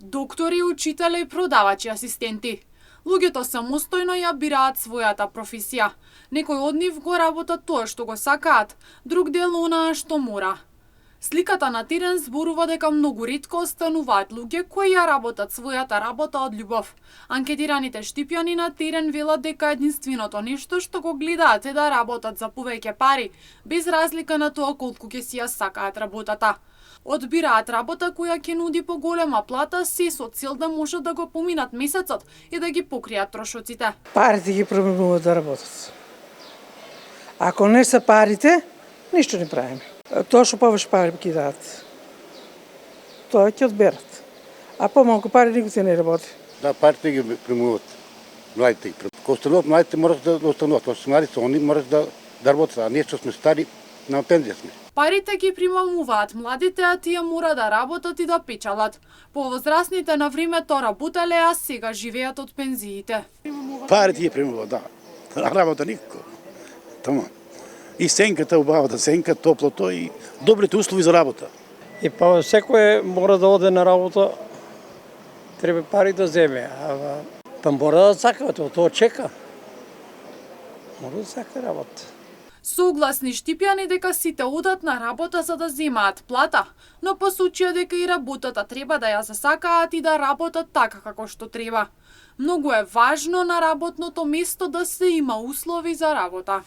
доктори, учители, продавачи, асистенти. Луѓето самостојно ја бираат својата професија. Некој од нив го работат тоа што го сакаат, друг дел онаа што мора. Сликата на терен зборува дека многу ретко остануваат луѓе кои ја работат својата работа од љубов. Анкетираните штипјани на терен велат дека единственото нешто што го гледаат е да работат за повеќе пари, без разлика на тоа колку ќе си ја сакаат работата. Одбираат работа која ќе нуди поголема плата, се со цел да можат да го поминат месецот и да ги покријат трошоците. Парите ги преминуваат да работат. Ако не се парите, ништо не правиме. Тоа што повеќе пари ќе дадат, тоа ќе одберат. А помалку пари никој се не работи. Да, парите ги примуваат. Младите ги примуваат. Кога остануваат, младите морат да остануваат. Кога се младите, они морат да работат, а ние што сме стари, на пензија сме. Парите ги примамуваат младите, а тие мора да работат и да печалат. Повозрастните на времето работеле, а сега живеат од пензиите. Парите ги примуваат, да. Работа никако. Тома. И сенката, убавата сенка, топлото и добрите услови за работа. И па секој мора да оде на работа, треба пари да земе, па мора да сака, тоа чека. Мора да сака работа. Согласни штипјани дека сите одат на работа за да земаат плата, но посочија дека и работата треба да ја засакаат и да работат така како што треба. Многу е важно на работното место да се има услови за работа.